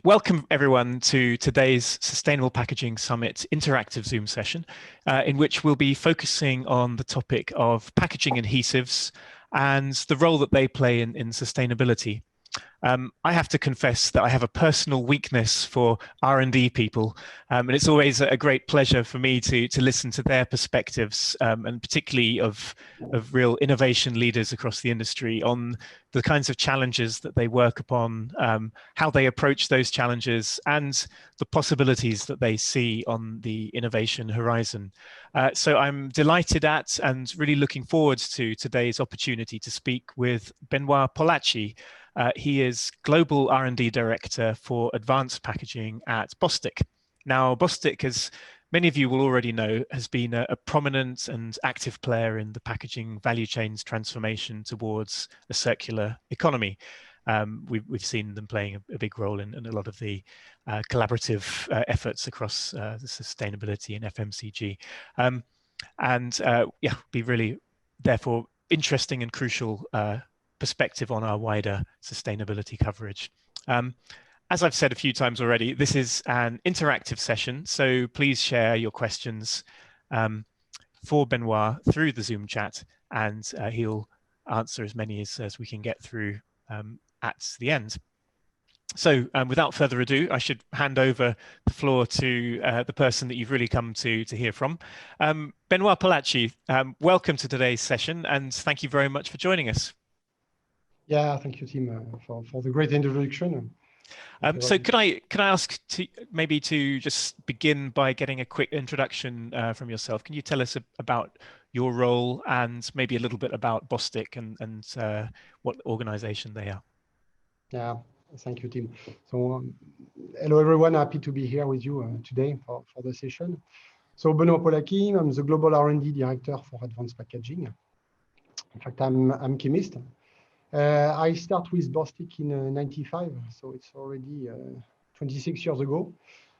Welcome everyone to today's Sustainable Packaging Summit interactive Zoom session, in which we'll be focusing on the topic of packaging adhesives and the role that they play in sustainability. I have to confess that I have a personal weakness for R&D people, and it's always a great pleasure for me to listen to their perspectives, and particularly of real innovation leaders across the industry on the kinds of challenges that they work upon, how they approach those challenges, and the possibilities that they see on the innovation horizon. So I'm delighted at and really looking forward to today's opportunity to speak with Benoît Pollacchi. He is Global R&D Director for Advanced Packaging at Bostik. Now, Bostik, as many of you will already know, has been a prominent and active player in the packaging value chain's transformation towards a circular economy. We've seen them playing a big role in a lot of the collaborative efforts across the sustainability and FMCG. Yeah, be really, therefore, interesting and crucial perspective on our wider sustainability coverage. As I've said a few times already, this is an interactive session, so please share your questions for Benoît through the Zoom chat, and he'll answer as many as we can get through at the end. So without further ado, I should hand over the floor to the person that you've really come to hear from. Benoît Pollacchi, welcome to today's session, and thank you very much for joining us. Yeah, thank you, Tim, for the great introduction. So could I ask maybe to just begin by getting a quick introduction from yourself? Can you tell us about your role and maybe a little bit about Bostik and what organization they are? Yeah, thank you, Tim. So hello, everyone. Happy to be here with you today for the session. So Benoît Pollacchi, I'm the Global R&D Director for Advanced Packaging. In fact, I'm chemist. I start with Bostik in '95, so it's already 26 years ago.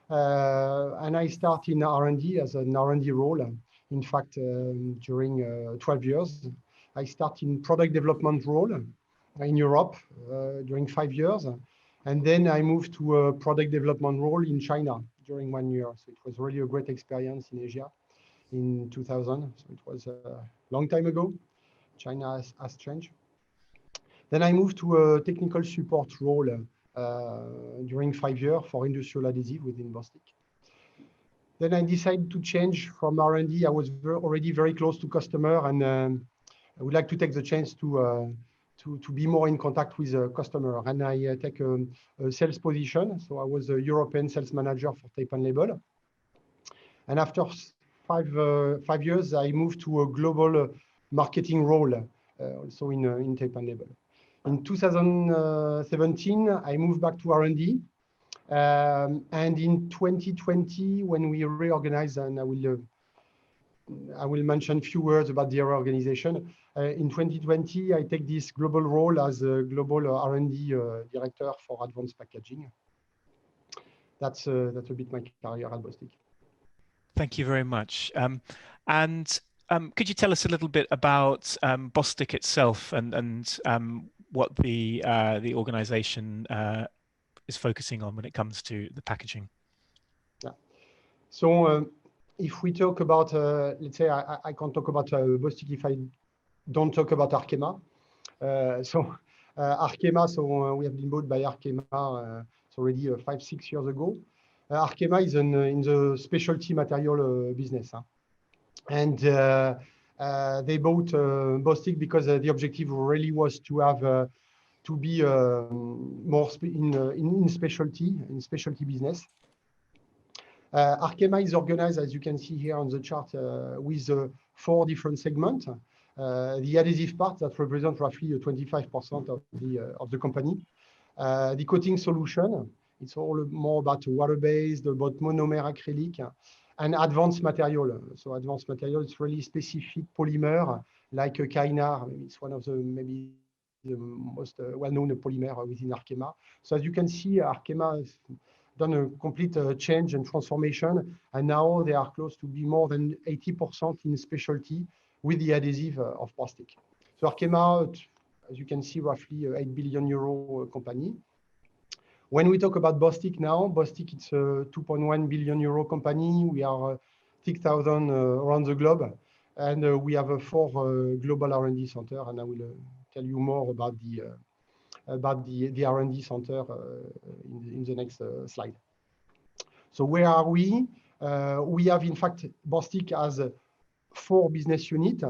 And I start in R&D as an R&D role. In fact, during 12 years, I start in product development role in Europe during 5 years. And then I moved to a product development role in China during 1 year. So it was really a great experience in Asia in 2000. So it was a long time ago. China has changed. Then I moved to a technical support role during 5 years for industrial adhesive within Bostik. Then I decided to change from R&D. I was already very close to customer, and I would like to take the chance to be more in contact with a customer. And I take a sales position. So I was a European sales manager for tape and label. And after 5 years, I moved to a global marketing role, also in tape and label. In 2017, I moved back to R&D. And in 2020, when we reorganized, and I will mention a few words about the reorganization. In 2020, I take this global role as a global R&D director for advanced packaging. That's a bit my career at Bostik. Thank you very much. Could you tell us a little bit about Bostik itself and what the organization is focusing on when it comes to the packaging? Yeah. So if we talk about, let's say, I can't talk about Bostik if I don't talk about Arkema. Arkema, so we have been bought by Arkema it's already 5-6 years ago. Arkema is in the specialty material business. And they bought Bostik because the objective really was to have to be more in specialty business. Arkema is organized, as you can see here on the chart, with 4 different segments. The adhesive part that represents roughly 25% of the company. The coating solution, it's all more about water-based, about monomer acrylic, and advanced material. So advanced material is really specific polymer like a Kynar. It's one of the maybe the most well-known polymer within Arkema. So as you can see, Arkema has done a complete change and transformation, and now they are close to be more than 80% in specialty with the adhesive of Bostik. So Arkema, as you can see, roughly 8 billion euro company. When we talk about Bostik now, Bostik, it's a 2.1 billion euro company. We are 6,000 around the globe, and we have 4 global R&D center. And I will tell you more about the R&D center in the next slide. So where are we? We have, in fact, Bostik has 4 business units.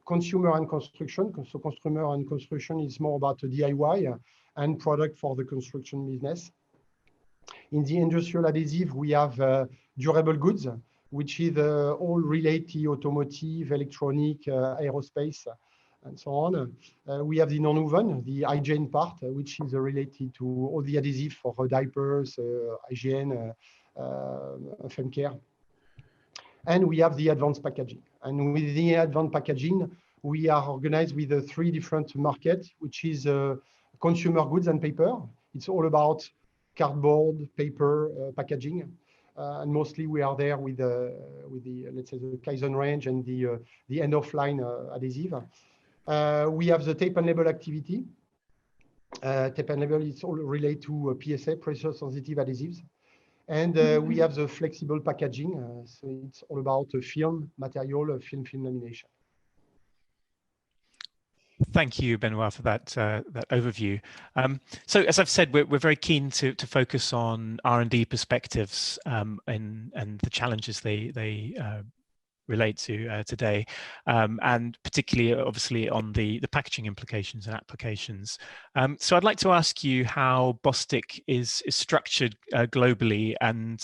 Consumer and construction. So consumer and construction is more about DIY and product for the construction business. In the industrial adhesive, we have durable goods, which is all related automotive, electronic, aerospace, and so on. We have the non-woven, the hygiene part, which is related to all the adhesive for diapers, hygiene, fem care. And we have the advanced packaging. And with the advanced packaging, we are organized with 3 different markets, which is consumer goods and paper. It's all about cardboard, paper, packaging. And mostly we are there with the let's say the Kaizen range and the end of line adhesive. We have the tape and label activity. Tape and label is all related to PSA, pressure sensitive adhesives. And we have the flexible packaging. So it's all about film material, film lamination. Thank you, Benoît, for that overview. So as I've said, we're very keen to focus on R&D perspectives and the challenges they relate to today, and particularly, obviously, on the packaging implications and applications. So I'd like to ask you how Bostik is structured globally, and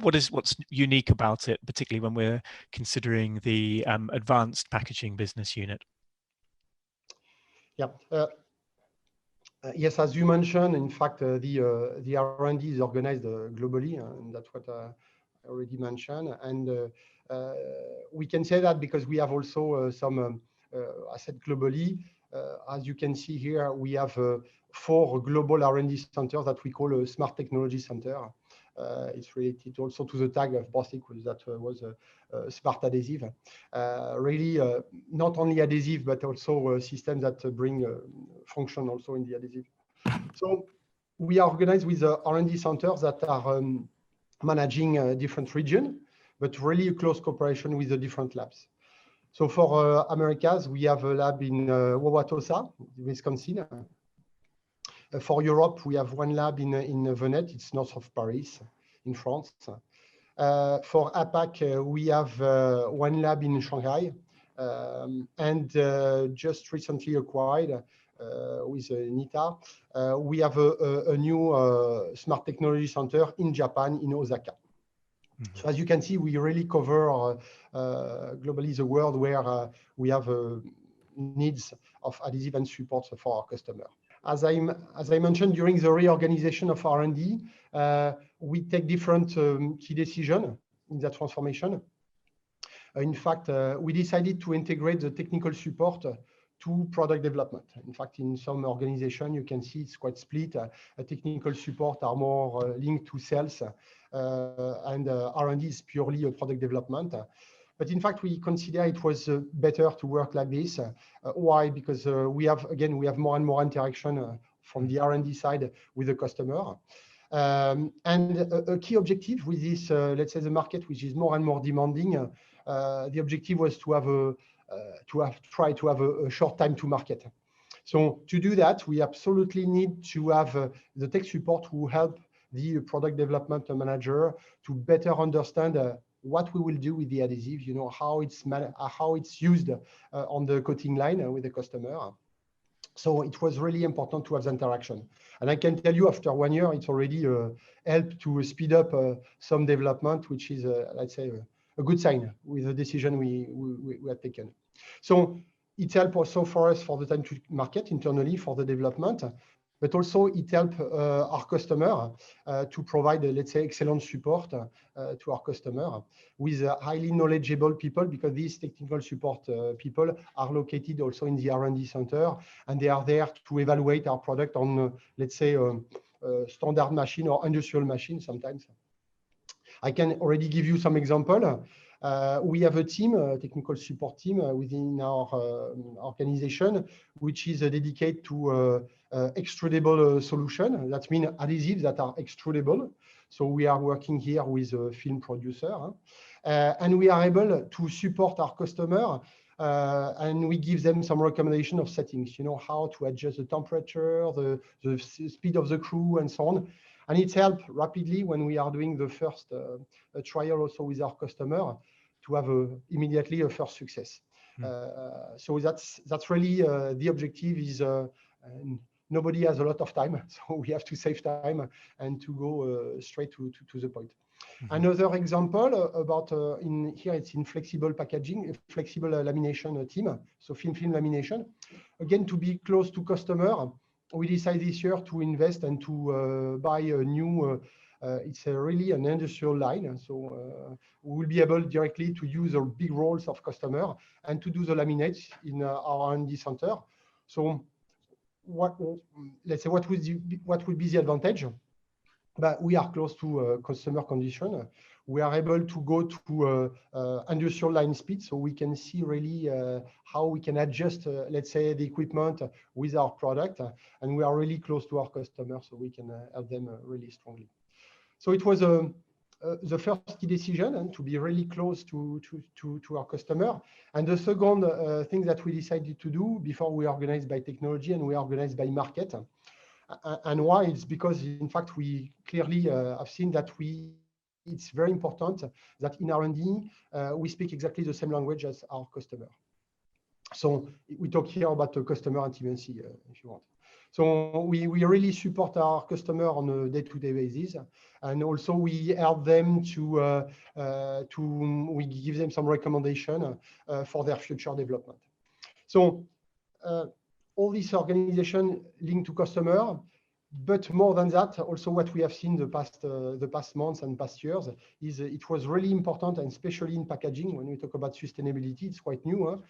what's unique about it, particularly when we're considering the advanced packaging business unit. Yeah. Yes, as you mentioned, in fact, the R&D is organized globally, and that's what I already mentioned. And we can say that because we have also some asset globally. As you can see here, we have 4 global R&D centers that we call a Smart Technology Center. It's related also to the tag of Bostik, that was a smart adhesive. Really, not only adhesive, but also systems that bring function also in the adhesive. So we are organized with R&D centers that are managing different regions, but really a close cooperation with the different labs. So for Americas, we have a lab in Wauwatosa, Wisconsin. For Europe, we have 1 lab in Venette, it's north of Paris, in France. For APAC, we have 1 lab in Shanghai, and just recently acquired with Nita, we have a new Smart Technology Center in Japan, in Osaka. Mm-hmm. So as you can see, we really cover globally the world where we have needs of adhesive and support for our customer. As I mentioned, during the reorganization of R&D, we take different key decisions in that transformation. In fact, we decided to integrate the technical support to product development. In fact, in some organization, you can see it's quite split. Technical support are more linked to sales, and R&D is purely a product development. But in fact, we consider it was better to work like this. Why? Because we have more and more interaction from the R&D side with the customer. And a key objective with this, let's say, the market, which is more and more demanding, the objective was to try to have a short time to market. So to do that, we absolutely need to have the tech support who help the product development manager to better understand what we will do with the adhesive, how it's used on the coating line with the customer. So it was really important to have the interaction. And I can tell you, after 1 year, it's already helped to speed up some development, which is, let's say, a good sign with the decision we had taken. So it helped also for us for the time to market internally for the development, but also it helped our customer to provide, let's say, excellent support to our customer with highly knowledgeable people, because these technical support people are located also in the R&D center, and they are there to evaluate our product on, let's say, standard machine or industrial machine sometimes. I can already give you some example. We have a team, a technical support team within our organization, which is dedicated to extrudable solution. That means adhesives that are extrudable. So we are working here with a film producer, and we are able to support our customer. And we give them some recommendation of settings, how to adjust the temperature, the speed of the crew, and so on. And it's helped rapidly when we are doing the first trial also with our customer to have immediately a first success. So that's really the objective is nobody has a lot of time, so we have to save time and to go straight to the point. Another example about in here, it's in flexible packaging, flexible lamination team. So film lamination. Again, to be close to customer, we decided this year to invest and to buy a new. It's really an industrial line, so we will be able directly to use the big rolls of customer and to do the laminates in our R&D center. So, let's say what would be the advantage? But we are close to customer condition. We are able to go to industrial line speed, so we can see really how we can adjust, let's say, the equipment with our product, and we are really close to our customers, so we can help them really strongly. So it was the first key decision, and to be really close to our customer. And the second thing that we decided to do before we organized by technology and we organized by market. And why? It's because, in fact, we clearly have seen that it's very important that in R&D, we speak exactly the same language as our customer. So we talk here about the customer intimacy, if you want. So we really support our customer on a day-to-day basis, and also we help them we give them some recommendation for their future development. So all this organization linked to customer, but more than that, also what we have seen the past months and past years is it was really important, and especially in packaging, when we talk about sustainability, it's quite new.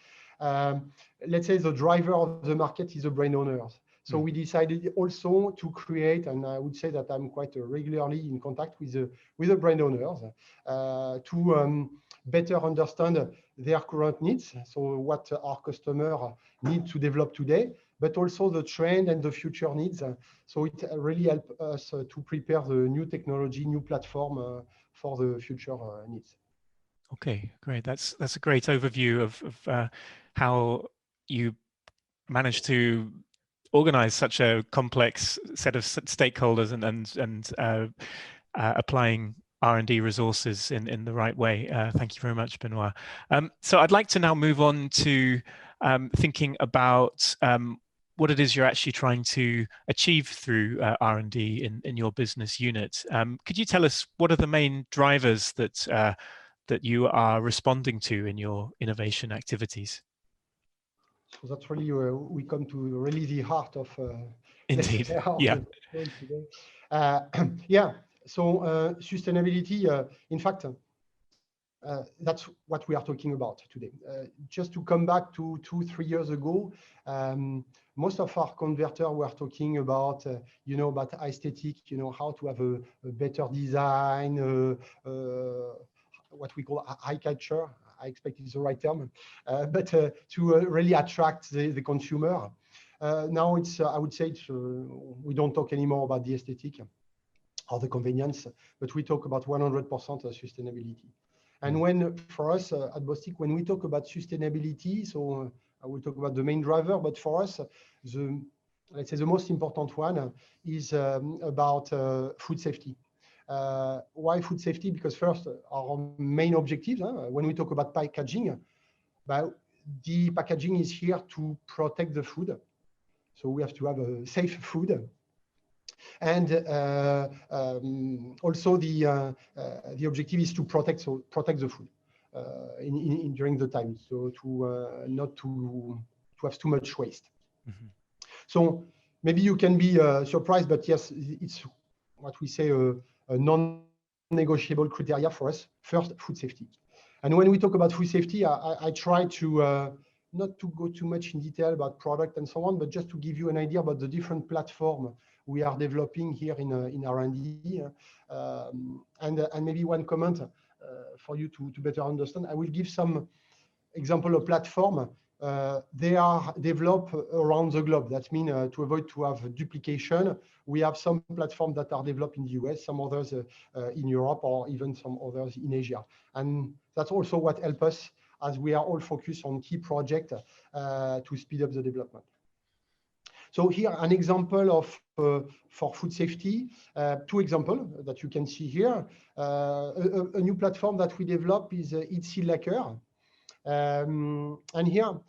Let's say the driver of the market is the brand owners. So we decided also to create, and I would say that I'm quite regularly in contact with the brand owners to better understand their current needs. So what our customer need to develop today, but also the trend and the future needs. So it really helps us to prepare the new technology, new platform for the future needs. Okay, great. That's a great overview of how you managed to organize such a complex set of stakeholders and applying R&D resources in the right way. Thank you very much, Benoît. So I'd like to now move on to thinking about what it is you're actually trying to achieve through R&D in your business unit. Could you tell us what are the main drivers that you are responding to in your innovation activities? So that's really we come to really the heart of Indeed. Yeah. Today. Yeah. So sustainability, in fact, that's what we are talking about today. Just to come back to 2-3 years ago, most of our converters were talking about, about aesthetic, how to have a better design, what we call eye culture. I expect it's the right term, but to really attract the consumer. Now it's, I would say, we don't talk anymore about the aesthetic or the convenience, but we talk about 100% sustainability. And when, for us at Bostik, when we talk about sustainability, so I will talk about the main driver, but for us, let's say the most important one is about food safety. Why food safety? Because first, our main objectives, when we talk about packaging, the packaging is here to protect the food. So we have to have a safe food. And also the objective is to protect the food during the time, so to not to have too much waste. So maybe you can be surprised, but yes, it's what we say a non-negotiable criteria for us. First, food safety. And when we talk about food safety, I try to not to go too much in detail about product and so on, but just to give you an idea about the different platform we are developing here in R&D. And maybe one comment, for you to better understand, I will give some example of platform. They are developed around the globe. That means to avoid to have duplication, we have some platforms that are developed in the US, some others in Europe, or even some others in Asia. And that's also what helps us, as we are all focused on key projects to speed up the development. So here, an example of for food safety, two examples that you can see here. A new platform that we develop is adhesive lacquer. And here,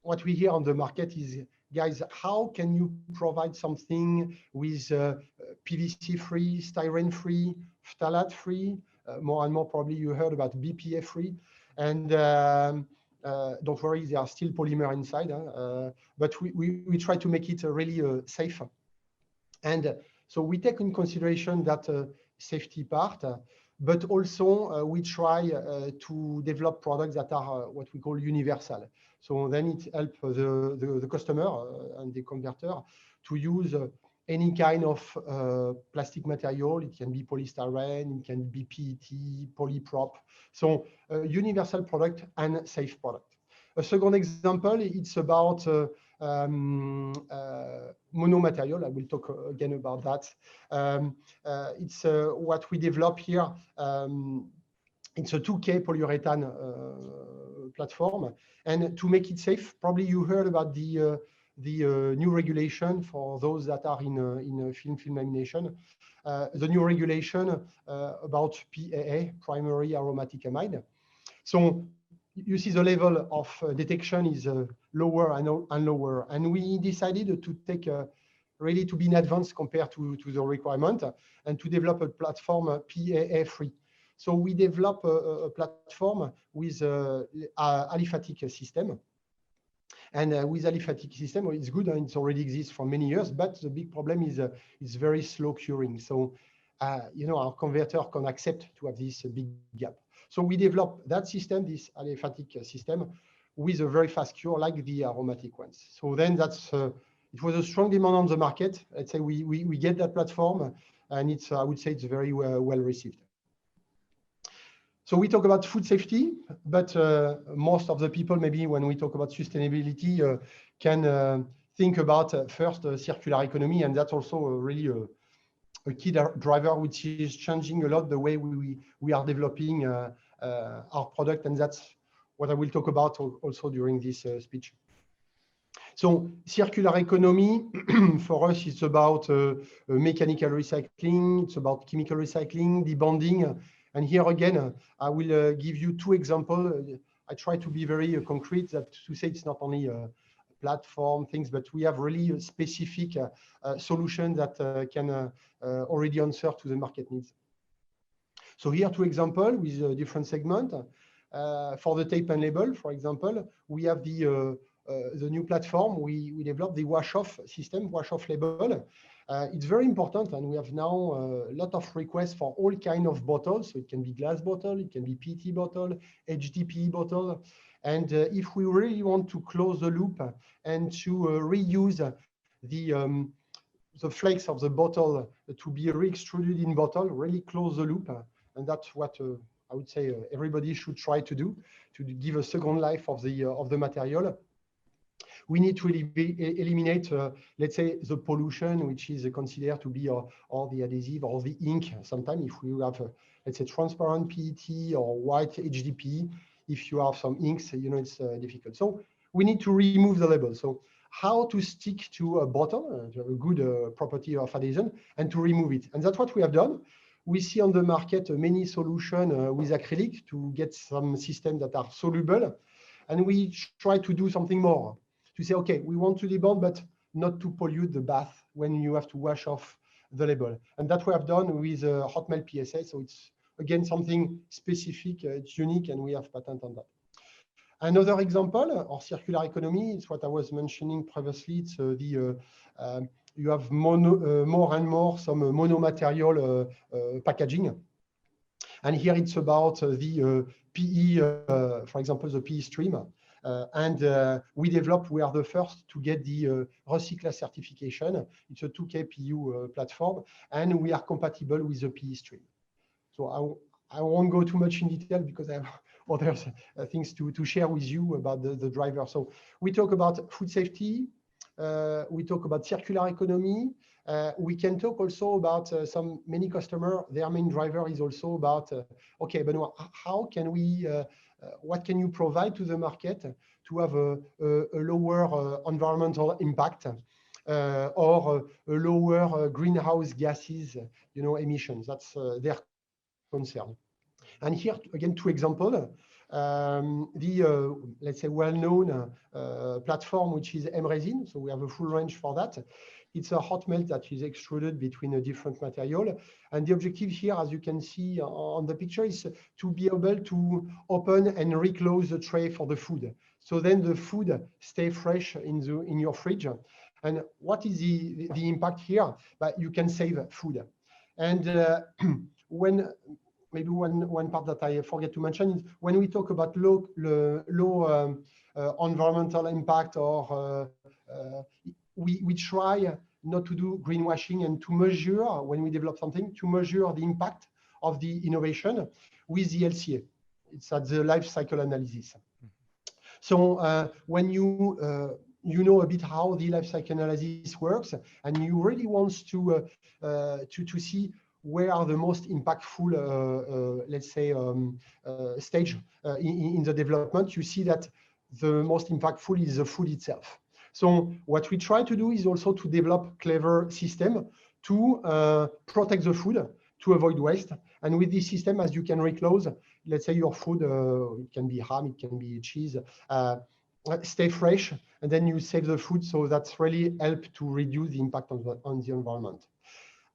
what we hear on the market is, guys, how can you provide something with PVC-free, styrene-free, phthalate-free? More and more, probably you heard about BPA-free. And don't worry, there are still polymer inside, but we try to make it really safe. And so we take in consideration that safety part, but also we try to develop products that are what we call universal. So then it helps the customer and the converter to use any kind of plastic material. It can be polystyrene, it can be PET, polyprop. So universal product and safe product. A second example, it's about monomaterial. I will talk again about that. It's what we develop here. It's a 2K polyurethane platform. And to make it safe, probably you heard about the new regulation for those that are in film lamination. The new regulation about PAA, primary aromatic amide. So you see the level of detection is lower and lower. And we decided to take really to be in advance compared to the requirement and to develop a platform PAA-free. So we develop a platform with aliphatic system. And with aliphatic system, it's good and it already exists for many years, but the big problem is it's very slow curing. So, our converter can accept to have this big gap. So we develop that system, this aliphatic system, with a very fast cure like the aromatic ones. So then that's, it was a strong demand on the market. Let's say we get that platform and it's, I would say it's very well received. So we talk about food safety, but most of the people, maybe when we talk about sustainability, can think about first circular economy, and that's also really a key driver, which is changing a lot the way we are developing our product, and that's what I will talk about also during this speech. So circular economy for us, it's about mechanical recycling, it's about chemical recycling, debonding. And here again, I will give you two examples. I try to be very concrete, that to say it's not only platform things, but we have really specific solutions that can already answer to the market needs. So here two examples with different segments. For the tape and label, for example, we have the new platform. We developed the wash-off system, wash-off label. It's very important, and we have now a lot of requests for all kinds of bottles. So it can be glass bottle, it can be PET bottle, HDPE bottle. And if we really want to close the loop and to reuse the flakes of the bottle to be re-extruded in bottle, really close the loop. And that's what I would say everybody should try to do, to give a second life of the material. We need to eliminate, let's say, the pollution, which is considered to be or the adhesive or the ink. Sometimes if we have, let's say, transparent PET or white HDPE, if you have some inks, it's difficult. So we need to remove the label. So how to stick to a bottle, to have a good property of adhesion, and to remove it. And that's what we have done. We see on the market many solutions with acrylic to get some systems that are soluble. And we try to do something more. To say, okay, we want to debond, but not to pollute the bath when you have to wash off the label. And that we have done with hot melt PSA. So it's, again, something specific, it's unique, and we have patent on that. Another example of circular economy is what I was mentioning previously. It's you have more and more some monomaterial packaging. And here it's about the PE, for example, the PE stream. We are the first to get the Recycla certification. It's a 2K PU platform, and we are compatible with the PE stream. So I won't go too much in detail because I have other things to share with you about the driver. So we talk about food safety. We talk about circular economy. We can talk also about many customers, their main driver is also about, okay, Benoît, how can we, what can you provide to the market to have a lower environmental impact or a lower greenhouse gases, emissions? That's their concern. And here, again, two examples. Let's say, well-known platform, which is M-resin. So we have a full range for that. It's a hot melt that is extruded between a different material. And the objective here, as you can see on the picture, is to be able to open and reclose the tray for the food. So then the food stay fresh in your fridge. And what is the impact here? But you can save food. And maybe one part that I forget to mention is when we talk about low environmental impact, or we try not to do greenwashing and to measure, when we develop something, to measure the impact of the innovation with the LCA. It's at the life cycle analysis. So when you know a bit how the life cycle analysis works, and you really want to see where are the most impactful, let's say, stage in the development, you see that the most impactful is the food itself. So what we try to do is also to develop clever system to protect the food, to avoid waste. And with this system, as you can reclose, let's say your food, it can be ham, it can be cheese, stay fresh, and then you save the food. So that's really help to reduce the impact on the environment.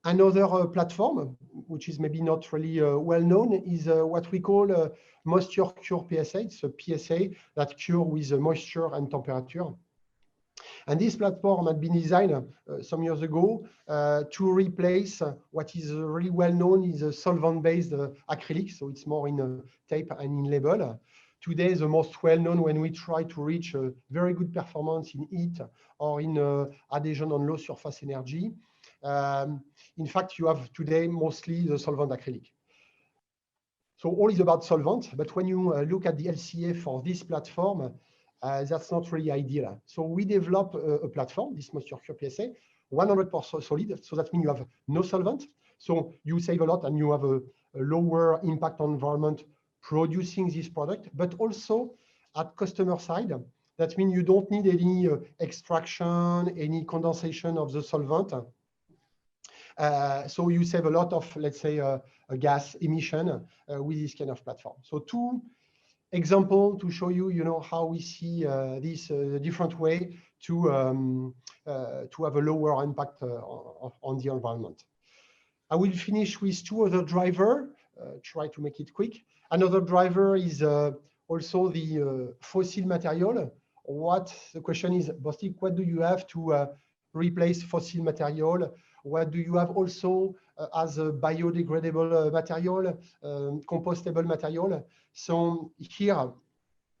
Another platform, which is maybe not really well known, is what we call moisture cure PSA. It's a PSA that cure with moisture and temperature. And this platform had been designed some years ago to replace what is really well known is a solvent-based acrylic. So it's more in tape and in label. Today, the most well known when we try to reach a very good performance in heat or in adhesion on low surface energy. In fact, you have today mostly the solvent acrylic. So all is about solvent, but when you look at the LCA for this platform, that's not really ideal. So we develop a platform, this moisture cure PSA, 100% solid. So that means you have no solvent. So you save a lot and you have a lower impact on environment producing this product, but also at customer side, that means you don't need any extraction, any condensation of the solvent. So you save a lot of, let's say, a gas emission with this kind of platform. So two examples to show you, how we see this different way to have a lower impact on the environment. I will finish with two other drivers. Try to make it quick. Another driver is also the fossil material. The question is, Bostik, what do you have to replace fossil material? What do you have also as a biodegradable material, compostable material? So here,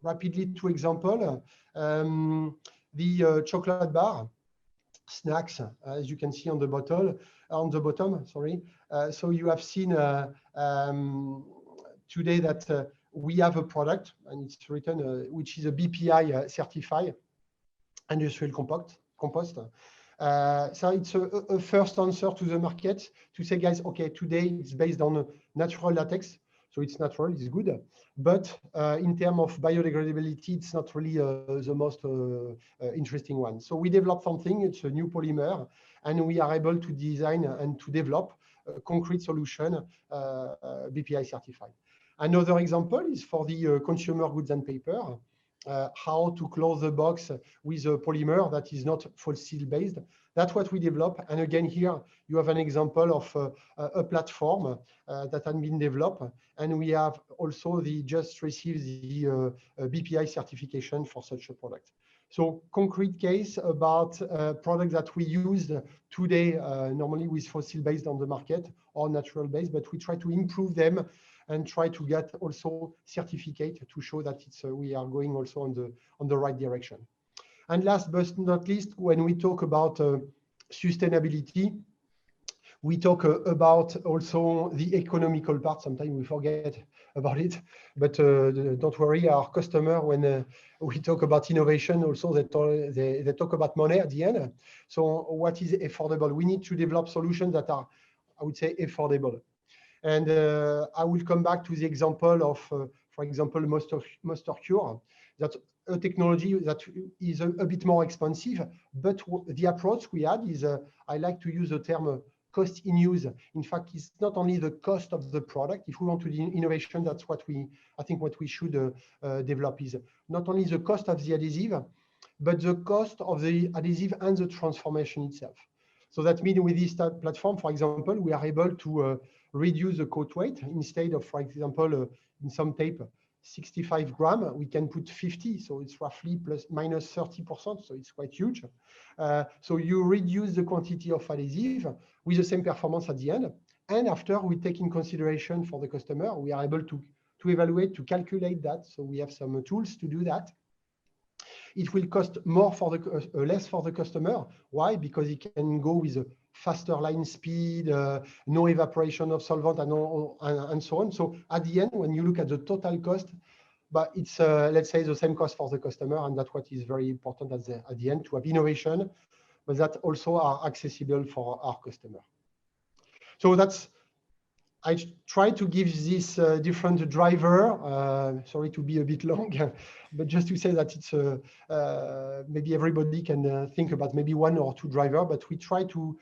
rapidly, two examples. The chocolate bar, snacks, as you can see on the bottom, sorry. So you have seen today that we have a product, and it's written, which is a BPI certified industrial compost. So it's a first answer to the market to say, guys, okay, today it's based on natural latex. So it's natural, it's good. But in terms of biodegradability, it's not really the most interesting one. So we developed something, it's a new polymer, and we are able to design and to develop a concrete solution, BPI certified. Another example is for the consumer goods and paper. How to close the box with a polymer that is not fossil-based. That's what we develop. And again, here you have an example of a platform that has been developed. And we have also just received the BPI certification for such a product. So concrete case about products that we use today, normally with fossil-based on the market or natural-based, but we try to improve them and try to get also certificate to show that we are going also on the right direction. And last but not least, when we talk about sustainability, We talk about also the economical part. Sometimes we forget about it, but don't worry, our customer, when we talk about innovation, also they talk about money at the end. So what is affordable? We need to develop solutions that are, I would say, affordable. And I will come back to the example of, for example, moisture cure. That's a technology that is a bit more expensive, but the approach we had is, I like to use the term cost in use. In fact, it's not only the cost of the product. If we want to do innovation, that's what I think what we should develop is not only the cost of the adhesive, but the cost of the adhesive and the transformation itself. So that means with this platform, for example, we are able to reduce the coat weight. Instead of, for example, in some tape, 65 grams, we can put 50. So it's roughly minus 30%. So it's quite huge. So you reduce the quantity of adhesive with the same performance at the end. And after we take in consideration for the customer, we are able to evaluate, to calculate that. So we have some tools to do that. It will cost more for the less for the customer. Why? Because it can go with a faster line speed, no evaporation of solvent, and so on. So at the end, when you look at the total cost, but it's let's say the same cost for the customer, and that's what is very important at the end, to have innovation, but that also are accessible for our customer. So that's, I try to give this different driver. Sorry to be a bit long, but just to say that it's maybe everybody can think about maybe one or two driver, but we try to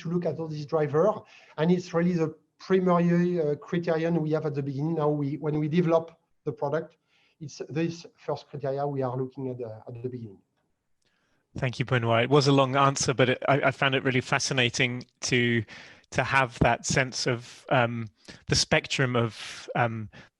look at all these driver, and it's really the primary criterion we have at the beginning. Now when we develop the product, it's this first criteria we are looking at the beginning. Thank you, Benoît. It was a long answer, but I found it really fascinating to have that sense of the spectrum of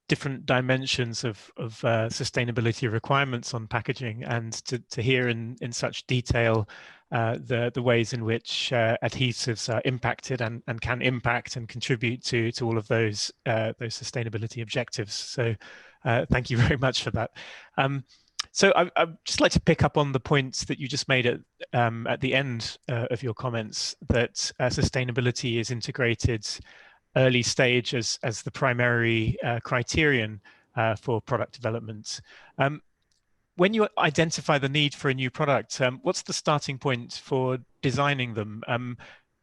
different dimensions of sustainability requirements on packaging, and to hear in such detail the ways in which adhesives are impacted and can impact and contribute to all of those sustainability objectives. So thank you very much for that. So I'd just like to pick up on the points that you just made at the end of your comments, that sustainability is integrated early stage as the primary criterion for product development. When you identify the need for a new product, what's the starting point for designing them?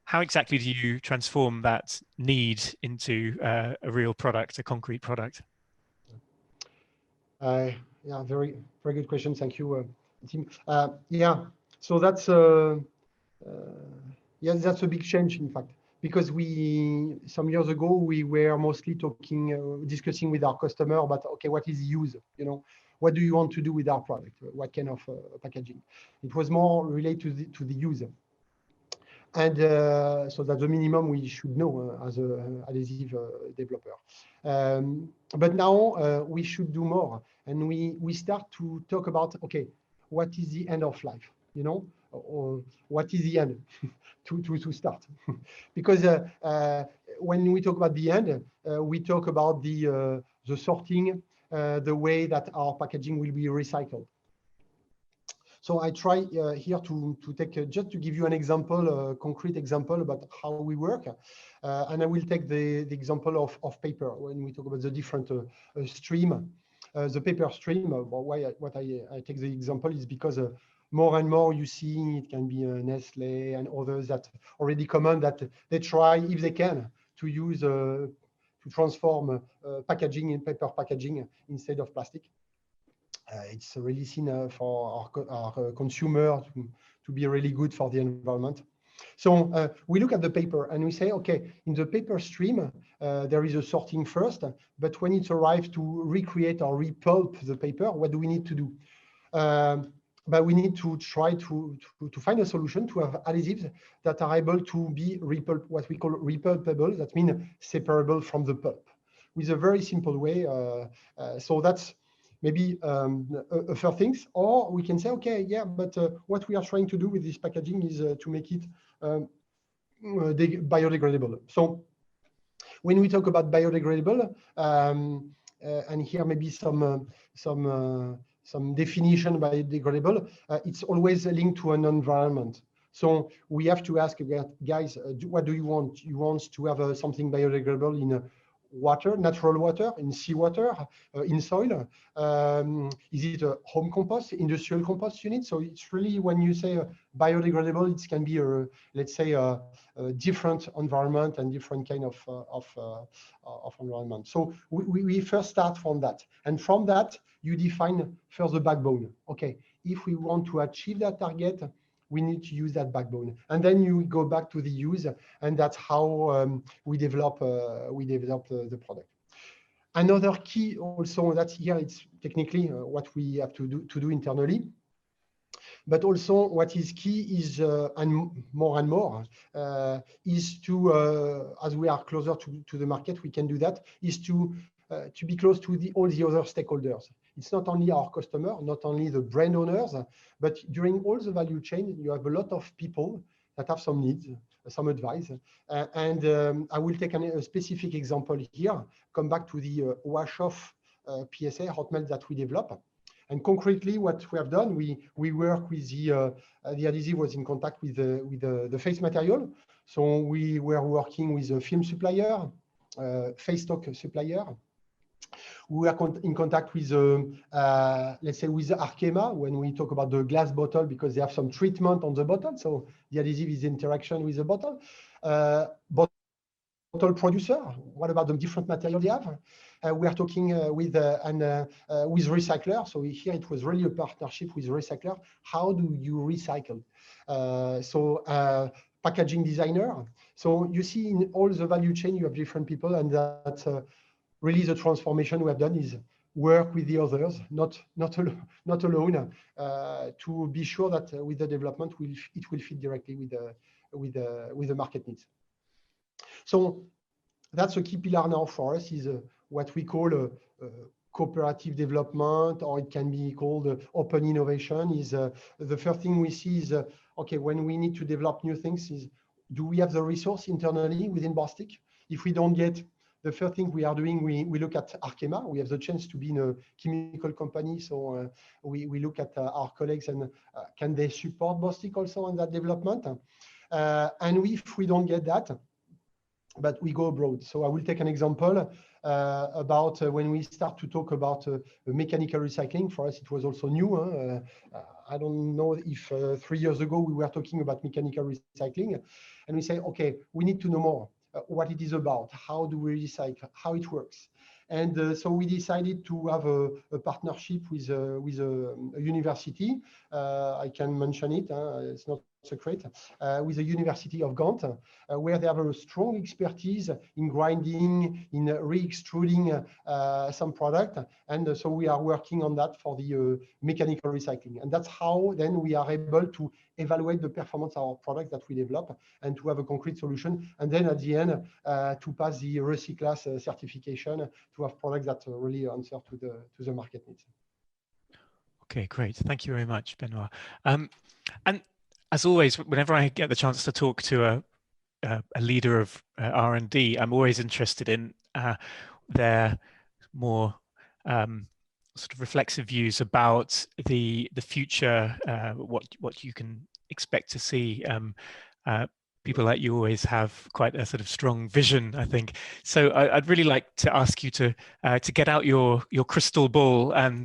How exactly do you transform that need into a real product, a concrete product? Yeah, very good question. Thank you, Tim. Yeah, so that's yeah, that's a big change, in fact, because some years ago we were mostly discussing with our customer about, okay, what is the use? You know, what do you want to do with our product? What kind of packaging? It was more related to the user. And so that's the minimum we should know as an adhesive developer. But now we should do more, and we start to talk about, okay, what is the end of life? You know, or what is the end to start? Because when we talk about the end, we talk about the sorting, the way that our packaging will be recycled. So I try here to take, just to give you an example, a concrete example about how we work. And I will take the example of paper when we talk about the different stream. The paper stream, what I take the example is because more and more you see, it can be Nestle and others that already comment that they try, if they can, to use, to transform packaging in paper packaging instead of plastic. It's really seen for our consumer to be really good for the environment. So we look at the paper and we say, okay, in the paper stream, there is a sorting first, but when it arrives to recreate or repulp the paper, what do we need to do? But we need to try to find a solution to have adhesives that are able to be what we call repulpable. That means separable from the pulp, with a very simple way. So that's maybe a fair things. Or we can say, okay, yeah, but what we are trying to do with this packaging is to make it biodegradable. So when we talk about biodegradable, and here maybe some definition biodegradable, it's always linked to an environment. So we have to ask, guys, what do you want? You want to have something biodegradable in water, natural water, in seawater, in soil? Is it a home compost, industrial compost unit? So it's really, when you say biodegradable, it can be let's say a different environment and different kind of environment. So we first start from that, and from that you define first the backbone. Okay, if we want to achieve that target, we need to use that backbone, and then you go back to the use, and that's how we develop the product. Another key also, that here it's technically what we have to do internally, but also what is key is and more is to as we are closer to the market, we can do that, is to be close to all the other stakeholders. It's not only our customer, not only the brand owners, but during all the value chain, you have a lot of people that have some needs, some advice. I will take a specific example here, come back to the wash-off PSA, hot melt that we develop. And concretely, what we have done, we work with the adhesive was in contact with the face material. So we were working with a film supplier, face stock supplier. We are in contact with, let's say, with Arkema when we talk about the glass bottle, because they have some treatment on the bottle. So the adhesive is interaction with the bottle. Bottle producer, what about the different material they have? We are talking with recycler. So here it was really a partnership with recycler. How do you recycle? Packaging designer. So you see, in all the value chain, you have different people, and that's really the transformation we have done, is work with the others, not alone, to be sure that with the development, it will fit directly with the market needs. So that's a key pillar now for us, is what we call cooperative development, or it can be called open innovation. Is the first thing we see is, okay, when we need to develop new things, is do we have the resource internally within Bostik? If we don't get, the first thing we are doing, we look at Arkema. We have the chance to be in a chemical company, so we look at our colleagues, and can they support Bostik also on that development? And if we don't get that, but we go abroad. So I will take an example about when we start to talk about mechanical recycling. For us, it was also new. I don't know if 3 years ago we were talking about mechanical recycling, and we say, okay, we need to know more. What it is about, how do we recycle, how it works. And so we decided to have a partnership with a university. I can mention it, it's not secret, with the University of Ghent, where they have a strong expertise in grinding, in re-extruding some product. And so we are working on that for the mechanical recycling. And that's how then we are able to evaluate the performance of our products that we develop, and to have a concrete solution. And then at the end, to pass the Recyclas certification, to have products that really answer to the market needs. Okay, great. Thank you very much, Benoît. And as always, whenever I get the chance to talk to a leader of R&D, I'm always interested in their more sort of reflexive views about the future, what you can expect to see. People like you always have quite a sort of strong vision, I think. So I'd really like to ask you to get out your crystal ball and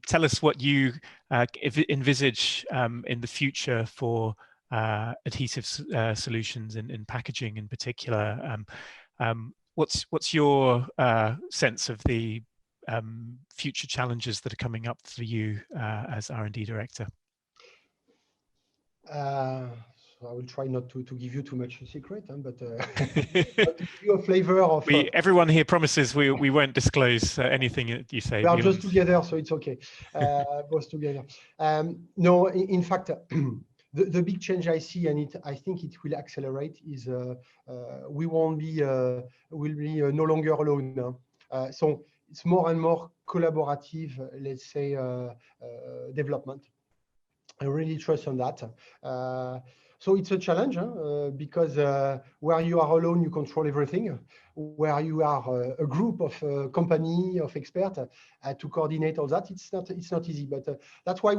tell us what you envisage in the future for adhesive solutions in packaging in particular. What's your sense of the future challenges that are coming up for you as R&D Director? So I will try not to give you too much secret, but to give you a flavor of... everyone here promises we won't disclose anything you say. We are just together, so it's okay. Both together. No, in fact, the big change I see, and I think it will accelerate, is we won't be, we'll be no longer alone. So it's more and more collaborative, let's say, development. I really trust on that. So it's a challenge because where you are alone, you control everything. Where you are a group of company of experts to coordinate all that, it's not easy. But that's why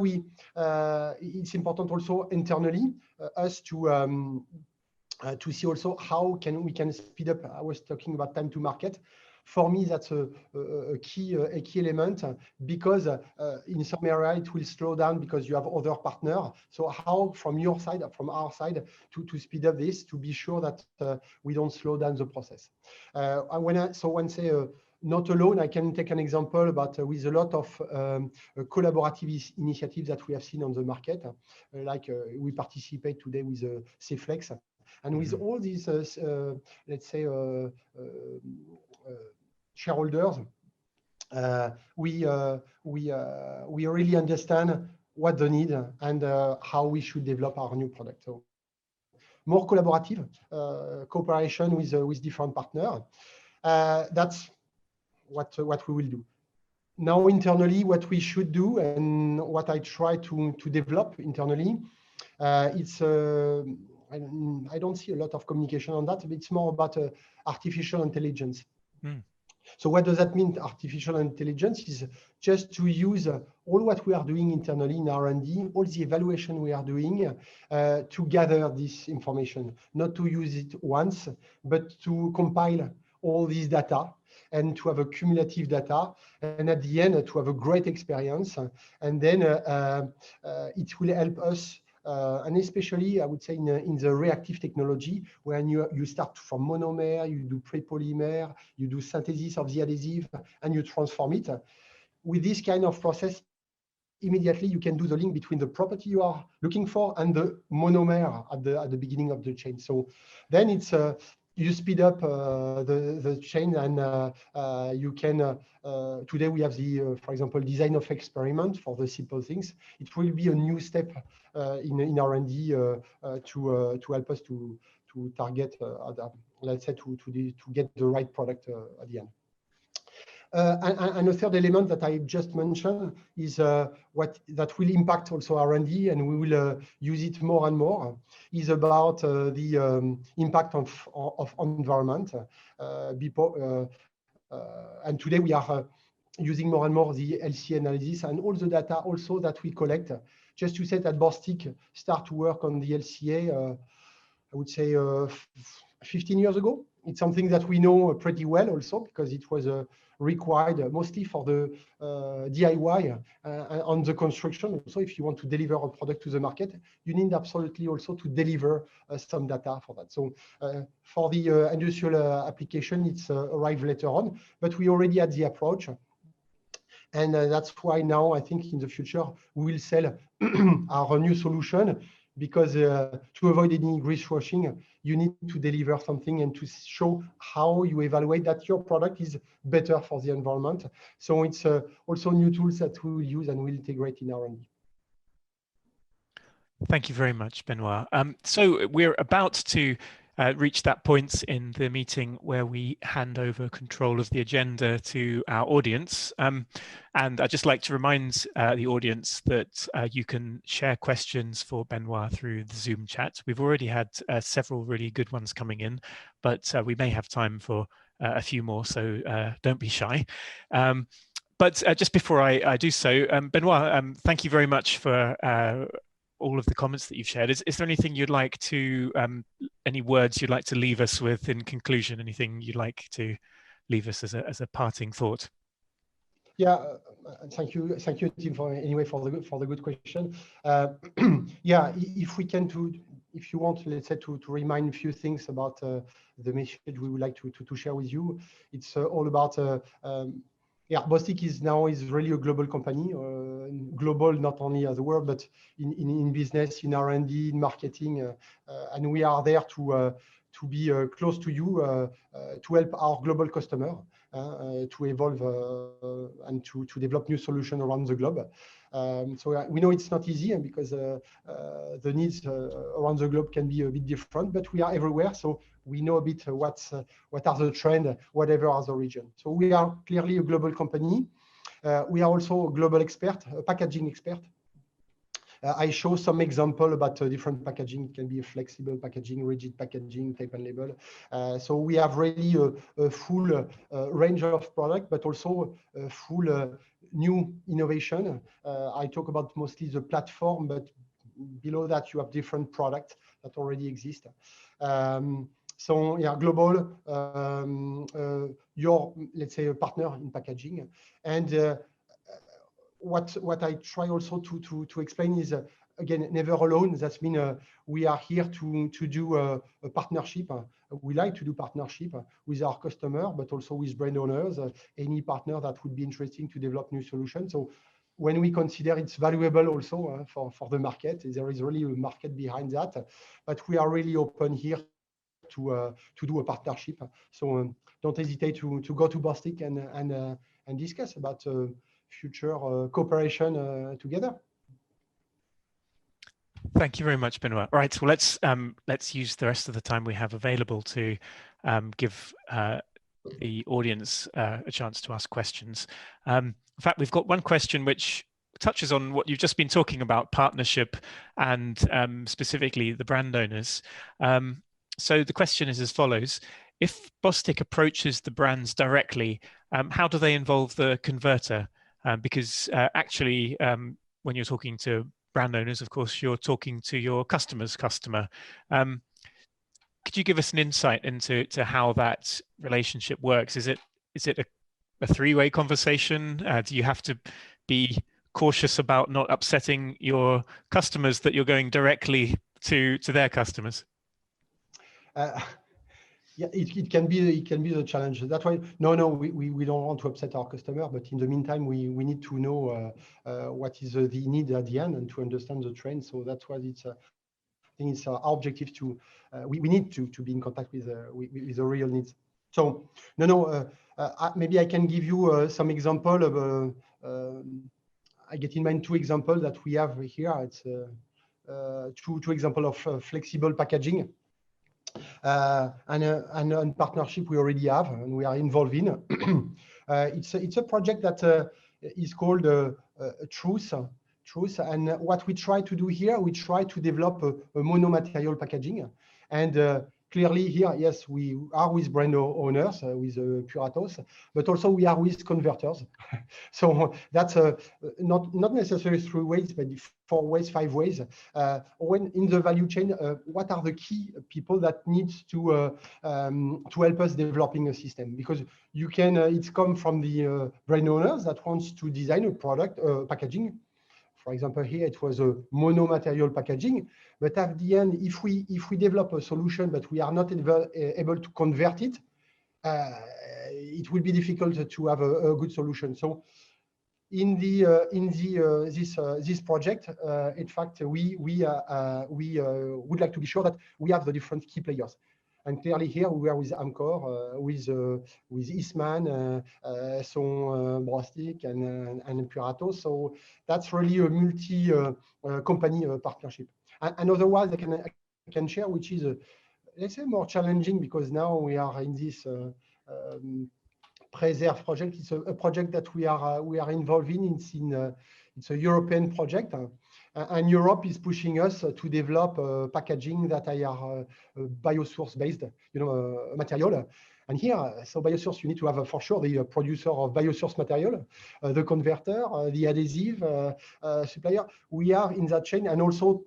it's important also internally us to see also how we can speed up. I was talking about time to market. For me, that's a key element because in some area it will slow down because you have other partners. So how from your side, from our side, to speed up this, to be sure that we don't slow down the process. When I say not alone, I can take an example, but with a lot of collaborative initiatives that we have seen on the market, like we participate today with CFlex, and with all these, let's say, shareholders, we really understand what they need and how we should develop our new product. So more collaborative cooperation with different partners. That's what we will do. Now internally, what we should do and what I try to develop internally, it's I don't see a lot of communication on that, but it's more about artificial intelligence. So what does that mean? Artificial intelligence is just to use all what we are doing internally in R&D, all the evaluation we are doing to gather this information, not to use it once, but to compile all this data and to have a cumulative data, and at the end to have a great experience. And then it will help us, and especially I would say in the reactive technology, when you start from monomer, you do pre-polymer, you do synthesis of the adhesive, and you transform it. With this kind of process, immediately you can do the link between the property you are looking for and the monomer at the beginning of the chain. So then it's you speed up the chain, and you can today we have the for example design of experiment for the simple things. It will be a new step in R&D to help us to target let's say to get the right product at the end. And a third element that I just mentioned is what that will impact also R&D, and we will use it more and more, is about the impact of environment. And today we are using more and more the LC analysis and all the data also that we collect. Just to say that Bostik start to work on the LCA, I would say 15 years ago. It's something that we know pretty well also because it was required mostly for the DIY on the construction. So if you want to deliver a product to the market, you need absolutely also to deliver some data for that. So for the industrial application, it's arrived later on, but we already had the approach. And that's why now I think in the future we will sell our new solution, because to avoid any grease washing, you need to deliver something and to show how you evaluate that your product is better for the environment. So it's also new tools that we will use and will integrate in R&D. Thank you very much, Benoît. So we're about to reach that point in the meeting where we hand over control of the agenda to our audience. And I'd just like to remind the audience that you can share questions for Benoît through the Zoom chat. We've already had several really good ones coming in, but we may have time for a few more, so don't be shy. But just before I do so, Benoît, thank you very much for all of the comments that you've shared. Is there anything you'd like to, any words you'd like to leave us with in conclusion? Anything you'd like to leave us as a parting thought? Yeah, thank you, Tim, for the good question. Yeah, if we can if you want, let's say to remind a few things about the message we would like to share with you, it's all about. Yeah, Bostik is really a global company, global not only as a world, but in business, in R&D, in marketing, and we are there to be close to you, to help our global customer to evolve and to develop new solutions around the globe. So we know it's not easy, and because the needs around the globe can be a bit different, but we are everywhere, so we know a bit what are the trends, whatever are the region. So we are clearly a global company. We are also a global expert, a packaging expert. I show some example about different packaging. It can be a flexible packaging, rigid packaging, tape and label. So we have really a full range of product, but also a full new innovation. I talk about mostly the platform, but below that you have different products that already exist. So yeah, global, your, let's say, a partner in packaging. And what I try also to explain is, again, never alone. That means we are here to do a partnership. We like to do partnership with our customer, but also with brand owners, any partner that would be interesting to develop new solutions. So when we consider it's valuable also for the market, there is really a market behind that. But we are really open here to do a partnership. So don't hesitate to go to Bostik and discuss about future cooperation together. Thank you very much, Benoît. All right, well, let's use the rest of the time we have available to give the audience a chance to ask questions. In fact, we've got one question which touches on what you've just been talking about, partnership and specifically the brand owners. So the question is as follows: if Bostik approaches the brands directly, how do they involve the converter? Because actually, when you're talking to brand owners, of course, you're talking to your customer's customer. Could you give us an insight into how that relationship works? Is it a three-way conversation? Do you have to be cautious about not upsetting your customers that you're going directly to their customers? Yeah, it can be the challenge. That's why we don't want to upset our customer, but in the meantime we need to know what is the need at the end and to understand the trend. So that's why it's I think it's our objective to we need to be in contact with the real needs. So maybe I can give you some example of I get in mind two examples that we have here. It's two examples of flexible packaging. And partnership we already have and we are involved in. It's a project that is called Truth. And what we try to do here, we try to develop a mono-material packaging. And clearly here, yes, we are with brand owners, with Puratos, but also we are with converters. So that's not necessarily 3 ways, but 4 ways, 5 ways. When in the value chain, what are the key people that needs to help us developing a system? Because you can, it's come from the brand owners that wants to design a product, packaging. For example, here it was a mono-material packaging, but at the end, if we develop a solution but we are not able to convert it, it will be difficult to have a good solution. So in this project, in fact, we would like to be sure that we have the different key players. And clearly here we are with Amcor, with Eastman, Bostik and Puratos. So that's really a multi-company partnership. And otherwise, I can share, which is let's say more challenging, because now we are in this Preserve project. It's a project that we are involved in. It's a European project. And Europe is pushing us to develop packaging that are biosource based, material. And here, so biosource, you need to have for sure the producer of biosource material, the converter, the adhesive supplier. We are in that chain, and also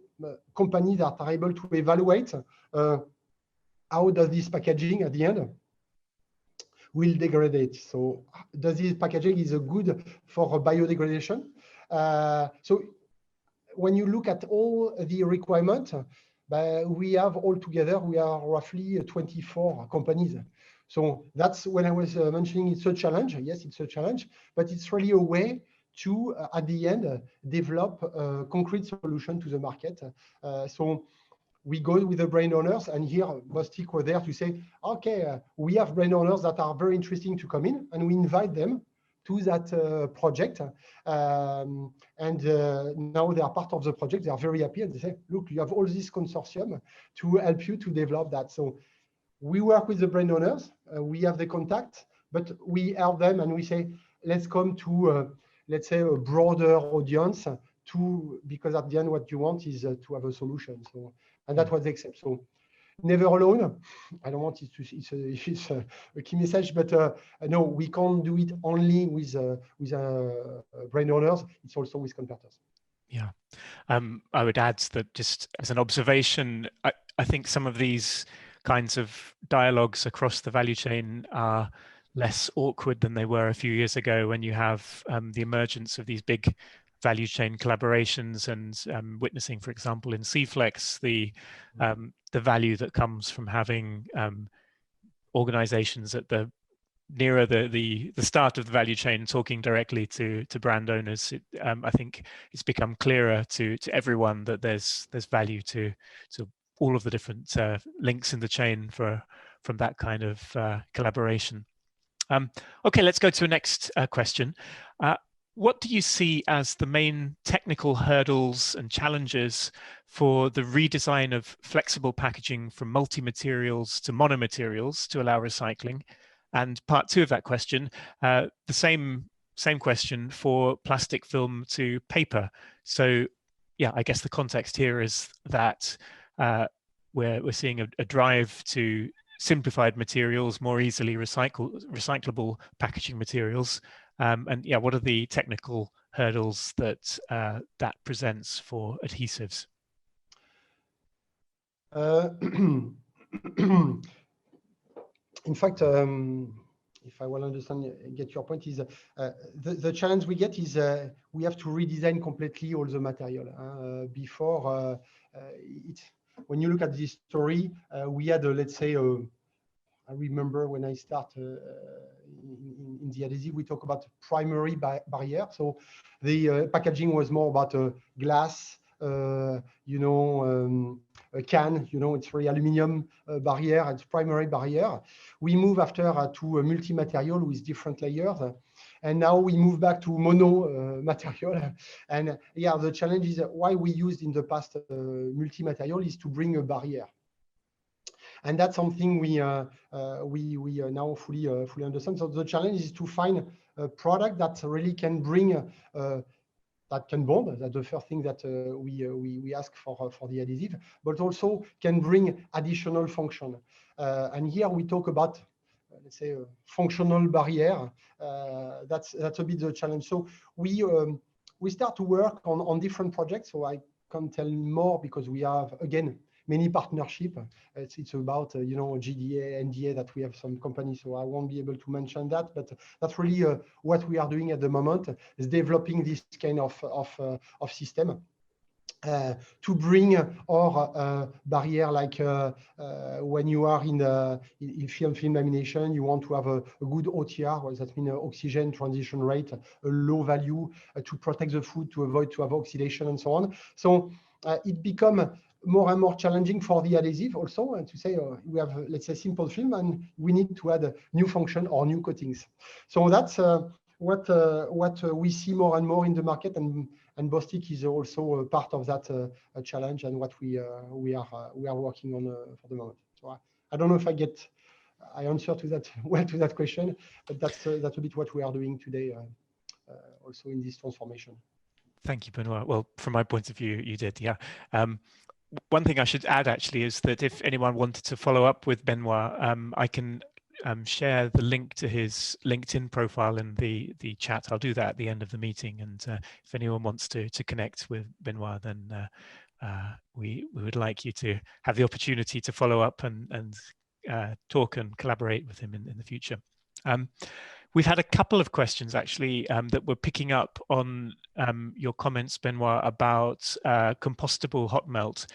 companies that are able to evaluate how does this packaging at the end will degrade. So does this packaging is good for biodegradation? So when you look at all the requirements, we have altogether, we are roughly 24 companies. So that's when I was mentioning it's a challenge. Yes, it's a challenge, but it's really a way to, at the end, develop a concrete solution to the market. So we go with the brand owners, and here Bostik were there to say, okay, we have brand owners that are very interesting to come in, and we invite them to that project. And now they are part of the project. They are very happy, and they say, look, you have all this consortium to help you to develop that. So we work with the brand owners. We have the contact, but we help them, and we say, let's come to, let's say, a broader audience because at the end what you want is to have a solution. So, and that was the except. So never alone. I don't want it to, it's a key message, but no, we can't do it only with brand owners. It's also with converters. Yeah. I would add that just as an observation, I think some of these kinds of dialogues across the value chain are less awkward than they were a few years ago when you have the emergence of these big value chain collaborations and witnessing, for example, in C-Flex, the value that comes from having organizations at the nearer the start of the value chain, talking directly to brand owners. I think it's become clearer to everyone that there's value to all of the different links in the chain from that kind of collaboration. Okay, let's go to the next question. What do you see as the main technical hurdles and challenges for the redesign of flexible packaging from multi-materials to monomaterials to allow recycling? And part two of that question, the same question for plastic film to paper. So yeah, I guess the context here is that we're seeing a drive to simplified materials, more easily recyclable packaging materials. And yeah, what are the technical hurdles that that presents for adhesives? In fact, if I will get your point, is the challenge we get is we have to redesign completely all the material. Before, when you look at this story, we had, let's say, I remember when I start in the adhesive, we talk about primary barrier. So the packaging was more about glass, a can, it's really aluminum barrier, it's primary barrier. We move after to a multi-material with different layers. And now we move back to mono material. And yeah, the challenge is why we used in the past multi-material is to bring a barrier. And that's something we now fully understand. So the challenge is to find a product that really can bring that can bond. That's the first thing that we ask for the adhesive, but also can bring additional function. And here we talk about, let's say, a functional barrier. That's a bit the challenge. So we start to work on different projects. So I can't tell more because we have, again, many partnership. It's about GDA, NDA that we have some companies, so I won't be able to mention that. But that's really what we are doing at the moment, is developing this kind of system to bring our barrier, like when you are in film lamination, you want to have a good OTR, well, that means oxygen transition rate, a low value to protect the food, to avoid to have oxidation and so on. So it becomes more and more challenging for the adhesive also, and to say we have, let's say, simple film and we need to add a new function or new coatings. So that's what we see more and more in the market, and Bostik is also a part of that challenge and what we are working on for the moment. So I don't know if I answer to that well to that question, but that's a bit what we are doing today also in this transformation. Thank you, Benoît. Well, from my point of view, you did, yeah. One thing I should add actually is that if anyone wanted to follow up with Benoît, I can share the link to his LinkedIn profile in the chat. I'll do that at the end of the meeting. And if anyone wants to connect with Benoît, then we would like you to have the opportunity to follow up and talk and collaborate with him in the future. We've had a couple of questions actually that were picking up on your comments, Benoît, about compostable hot melt.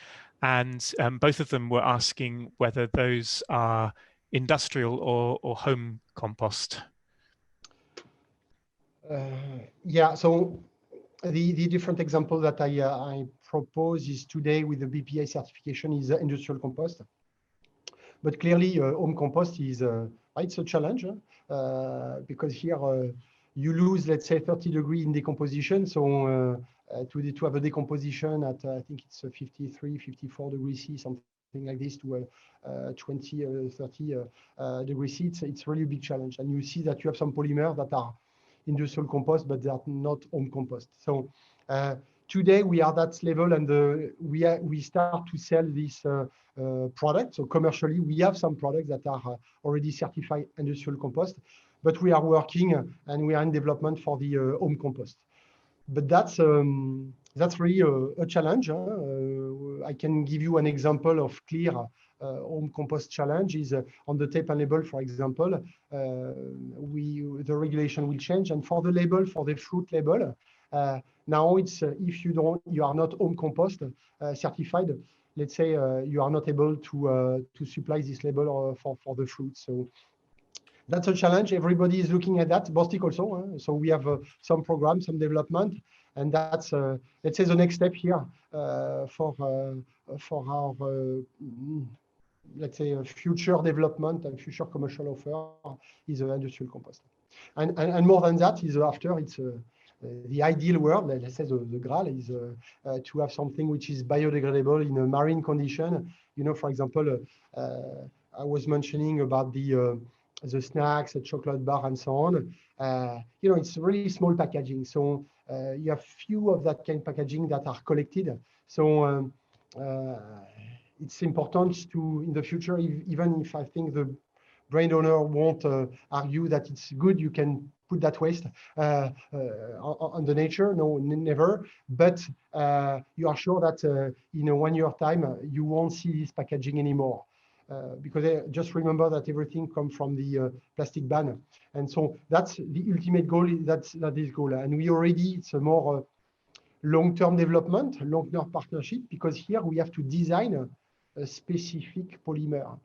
And both of them were asking whether those are industrial or home compost. Yeah, so the different example that I propose is today with the BPA certification is industrial compost. But clearly, home compost is it's a challenge because here you lose, let's say, 30 degrees in decomposition. So to have a decomposition at I think it's 53, 54 degrees C, something like this, to 20, 30 degrees C, it's really a big challenge. And you see that you have some polymers that are industrial compost, but they are not home compost. So Today we are at that level, and we start to sell this product. So commercially, we have some products that are already certified industrial compost, but we are working and we are in development for the home compost. But that's really a challenge. I can give you an example of clear home compost challenge is on the tape and label, for example. The regulation will change, and for the label, for the fruit label, now it's if you are not home compost certified, let's say you are not able to supply this label for the fruit. So that's a challenge. Everybody is looking at that. Bostik also. So we have some programs, some development, and that's let's say the next step here for our let's say future development and future commercial offer is industrial compost. And more than that is after it's the ideal world, let's say the Graal is to have something which is biodegradable in a marine condition. You know, for example, I was mentioning about the snacks, the chocolate bar, and so on. You know, it's really small packaging. So you have few of that kind of packaging that are collected. So it's important to, in the future, even if I think the brand owner won't argue that it's good, you can put that waste on the nature. No, never. But you are sure that in a 1 year time, you won't see this packaging anymore. Because just remember that everything comes from the plastic ban. And so that's the ultimate goal, that's this goal. And we already, it's a more long-term development, long-term partnership, because here we have to design a specific polymer.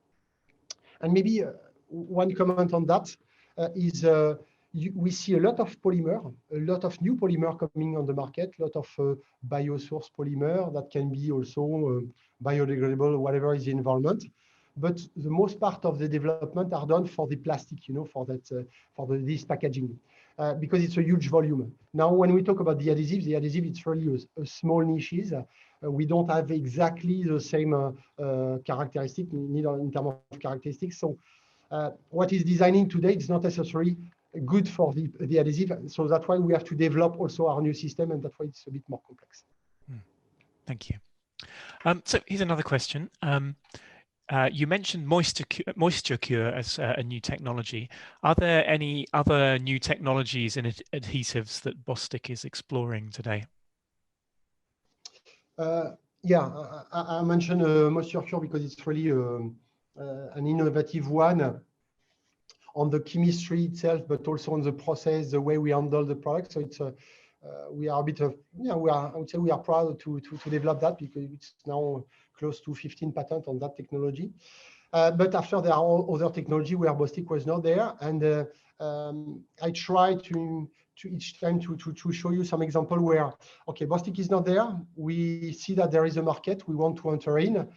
And maybe one comment on that is we see a lot of polymer, a lot of new polymer coming on the market, a lot of biosource polymer that can be also biodegradable, whatever is the environment. But the most part of the development are done for the plastic, you know, for that this packaging, because it's a huge volume. Now, when we talk about the adhesive, it's really a small niches. We don't have exactly the same characteristic, neither in terms of characteristics. So what is designing today is not necessarily good for the adhesive. So that's why we have to develop also our new system, and that's why it's a bit more complex. Thank you. So here's another question. You mentioned moisture cure as a new technology. Are there any other new technologies in adhesives that Bostik is exploring today? Yeah, I mentioned moisture cure because it's really an innovative one on the chemistry itself, but also on the process, the way we handle the product. So it's we are a bit of, yeah, I would say we are proud to develop that because it's now close to 15 patents on that technology. But after there are all other technology where Bostik was not there, and I try to each time to show you some example where, okay, Bostik is not there. We see that there is a market we want to enter in,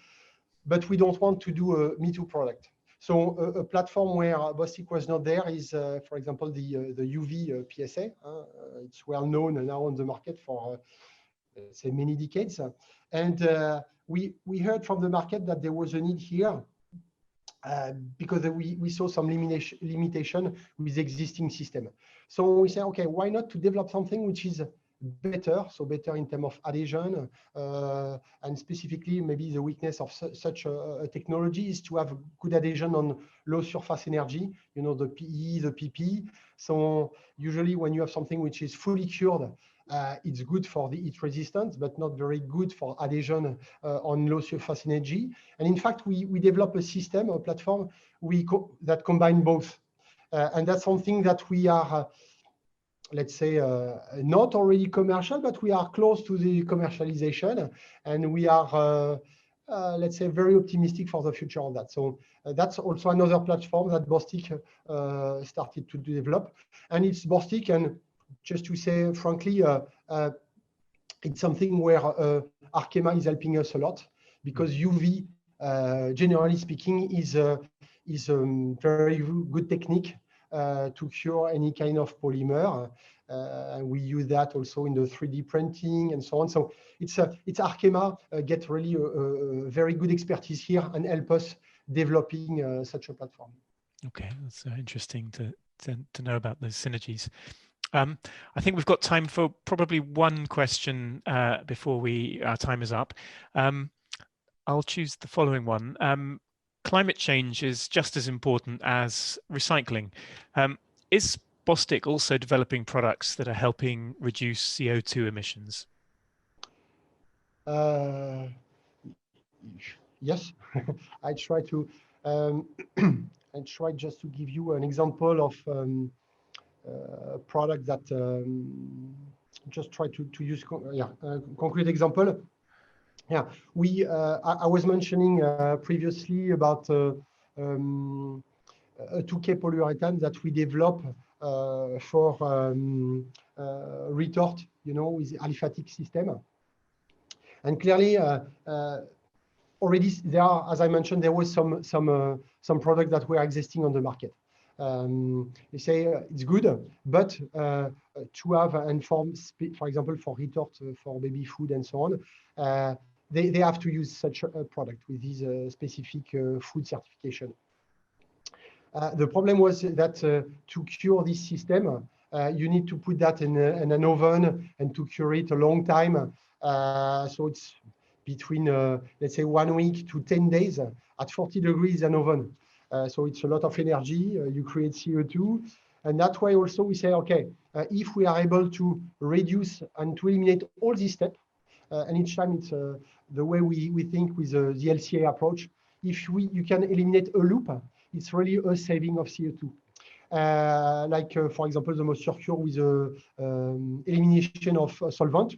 but we don't want to do a Me Too product. So a platform where Bostik was not there is, for example, the UV PSA. It's well known now on the market for say many decades, and we heard from the market that there was a need here because we saw some limitation with the existing system. So we say, okay, why not to develop something which is better, so better in terms of adhesion, and specifically maybe the weakness of such a technology is to have good adhesion on low surface energy, you know, the PE, the PP. So usually when you have something which is fully cured, it's good for the heat resistance, but not very good for adhesion on low surface energy. And in fact, we develop a system, a platform that combine both. And that's something that we are, let's say, not already commercial, but we are close to the commercialization. And we are, let's say, very optimistic for the future of that. So that's also another platform that Bostik started to develop. And it's Bostik, and just to say frankly, it's something where Arkema is helping us a lot, because UV, generally speaking, is a very good technique to cure any kind of polymer. We use that also in the 3D printing and so on. So it's Arkema get really a very good expertise here and help us developing such a platform. Okay, that's interesting to know about those synergies. I think we've got time for probably one question before our time is up. I'll choose the following one. Climate change is just as important as recycling. Is Bostik also developing products that are helping reduce CO2 emissions? Yes, I try to. I try just to give you an example of a product that just try to use concrete example. Yeah, I was mentioning previously about a 2K polyurethane that we develop for retort, with aliphatic system. And clearly, already there are, as I mentioned, there was some products that were existing on the market. They say it's good, but to have for example, for retort, for baby food and so on, they have to use such a product with this specific food certification. The problem was that to cure this system, you need to put that in an oven and to cure it a long time. So it's between, let's say, 1 week to 10 days at 40 degrees an oven. So it's a lot of energy. You create CO2. And that's why also we say, okay, if we are able to reduce and to eliminate all these steps, and each time it's the way we think with the LCA approach, if you can eliminate a loop, it's really a saving of CO2. For example, the most circular with elimination of solvent.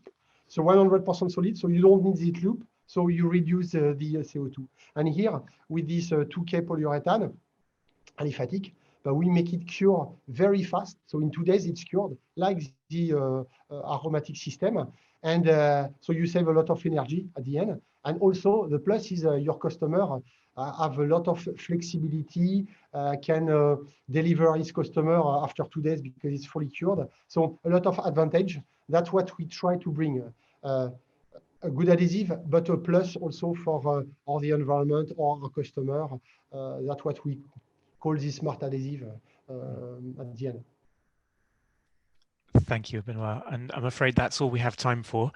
So 100% solid, so you don't need this loop, so you reduce the CO2. And here, with this 2K polyurethane, aliphatic, but we make it cure very fast. So in 2 days, it's cured, like the aromatic system. And so you save a lot of energy at the end. And also, the plus is your customer have a lot of flexibility, can deliver his customer after 2 days because it's fully cured. So a lot of advantage. That's what we try to bring. A good adhesive, but a plus also for the environment or our customer. That's what we call this smart adhesive at the end. Thank you, Benoît. And I'm afraid that's all we have time for.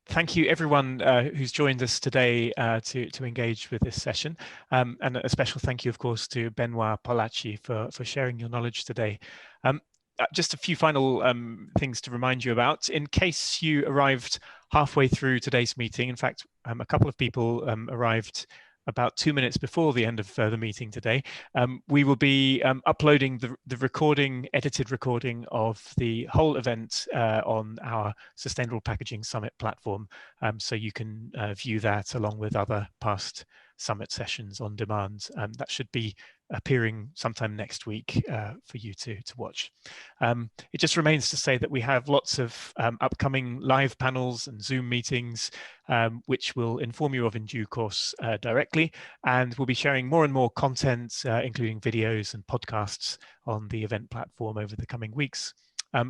Thank you, everyone who's joined us today to engage with this session. And a special thank you, of course, to Benoît Pollacchi for sharing your knowledge today. Just a few final things to remind you about. In case you arrived halfway through today's meeting, in fact, a couple of people arrived about 2 minutes before the end of the meeting today, we will be uploading the edited recording of the whole event on our Sustainable Packaging Summit platform. So you can view that along with other past summit sessions on demand. That should be appearing sometime next week for you to watch. It just remains to say that we have lots of upcoming live panels and Zoom meetings, which we'll inform you of in due course directly. And we'll be sharing more and more content, including videos and podcasts on the event platform over the coming weeks.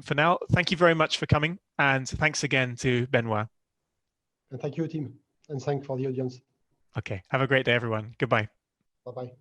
For now, thank you very much for coming. And thanks again to Benoît. And thank you, Tim. And thanks for the audience. Okay, have a great day, everyone. Goodbye. Bye-bye.